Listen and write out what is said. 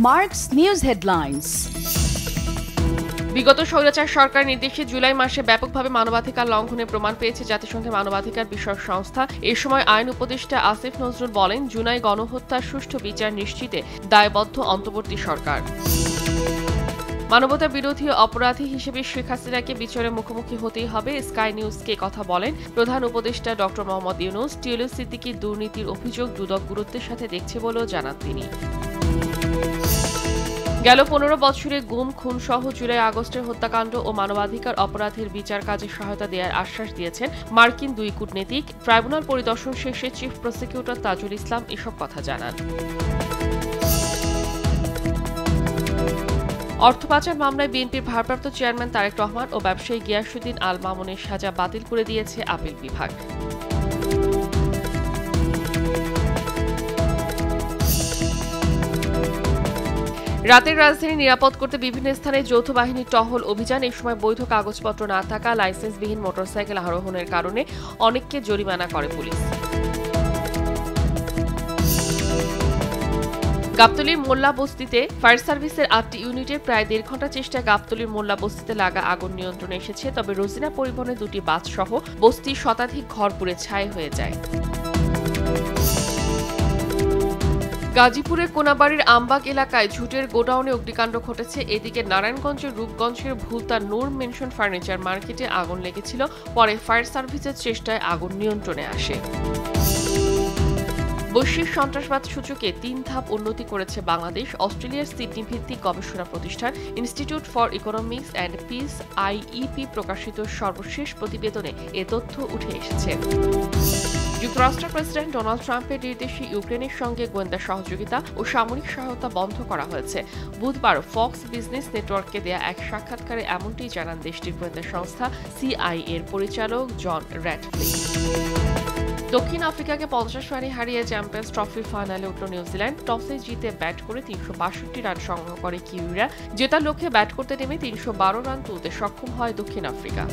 Mark's News Headlines. বিগত স্বৈরাচার সরকার নির্দেশে জুলাই মাসে ব্যাপকভাবে মানবাধিকার লঙ্ঘনের প্রমাণ পেয়েছে জাতিসংঘের মানবাধিকার বিষয়ক সংস্থা। এ সময় আইন উপদেষ্টা আসিফ নজরুল বলেন, জুলাই গণহত্যার সুষ্ঠু বিচার নিশ্চিতে দায়বদ্ধ অন্তর্বর্তী সরকার। মানবতা বিরোধী অপরাধী হিসেবে শেখ হাসিনাকে বিচারের মুখোমুখি হতেই হবে, স্কাই নিউজকে কথা বলেন প্রধান উপদেষ্টা ডক্টর মোহাম্মদ ইউনূস। টিউলিপ সিদ্দিকী দুর্নীতির অভিযোগ দুদক গুরুত্বের সাথে দেখছে বলেও জানান তিনি। গেল 15 বছরে গুম, খুন সহ জুলাই আগস্টের হত্যাকাণ্ড ও মানবাধিকার অপরাধের বিচার কাজে সহায়তা দেওয়ার আশ্বাস দিয়েছেন মার্কিন দুই কূটনীতিক। ট্রাইব্যুনাল পরিদর্শন শেষে চিফ প্রসিকিউটর তাজুল ইসলাম এসব কথা জানান। অর্থ পাচার মামলায় বিএনপির ভারপ্রাপ্ত চেয়ারম্যান তারেক রহমান ও ব্যবসায়ী গিয়াসউদ্দিন আল মামুনের সাজা বাতিল করে দিয়েছে আপিল বিভাগ। রাতের রাজধানী নিরাপদ করতে বিভিন্ন স্থানে যৌথ বাহিনীর টহল অভিযান। এই সময় বৈধ কাগজপত্র না থাকা, লাইসেন্সবিহীন মোটরসাইকেল আরোহণের কারণে অনেককে জরিমানা করে পুলিশ। গাবতলীর মোল্লা বস্তিতে ফায়ার সার্ভিসের 8টি ইউনিটের প্রায় 1.5 ঘণ্টা চেষ্টায় গাবতলীর মোল্লা বস্তিতে লাগা আগুন নিয়ন্ত্রণে এসেছে। তবে রোজিনা পরিবহনের 2টি বাস সহ বস্তির শতাধিক ঘর পুড়ে ছাই হয়ে যায়। গাজীপুরের কোনাবাড়ির আমবাগ এলাকায় ঝুটের গোডাউনে অগ্নিকাণ্ড ঘটেছে। এদিকে নারায়ণগঞ্জের রূপগঞ্জের ভুলতা নূর মেনশন ফার্নিচার মার্কেটে আগুন লেগেছিল, পরে ফায়ার সার্ভিসের চেষ্টায় আগুন নিয়ন্ত্রণে আসে। বৈশ্বিক সন্ত্রাসবাদ সূচকে 3 ধাপ উন্নতি করেছে বাংলাদেশ। অস্ট্রেলিয়ার সিডনি ভিত্তিক গবেষণা প্রতিষ্ঠান institute for economics and piece IEP প্রকাশিত সর্বশেষ প্রতিবেদনে এ তথ্য উঠে এসেছে। যুক্তরাষ্ট্রের প্রেসিডেন্ট ডোনাল্ড ট্রাম্পের নির্দেশে ইউক্রেনের সঙ্গে গোয়েন্দা সহযোগিতা ও সামরিক সহায়তা বন্ধ করা হয়েছে। বুধবার ফক্স বিজনেস নেটওয়ার্ককে দেয়া এক সাক্ষাৎকারে এমনটি জানান দেশটির গোয়েন্দা সংস্থা CIA এর পরিচালক জন র্যাটক্লিফ। দক্ষিণ আফ্রিকাকে 50 রানে হারিয়ে চ্যাম্পিয়ন্স ট্রফির ফাইনালে উঠল নিউজিল্যান্ড। টসে জিতে ব্যাট করে 362 রান সংগ্রহ করে কিউইরা। জেতার লক্ষ্যে ব্যাট করতে নেমে 312 রান তুলতে সক্ষম হয় দক্ষিণ আফ্রিকা।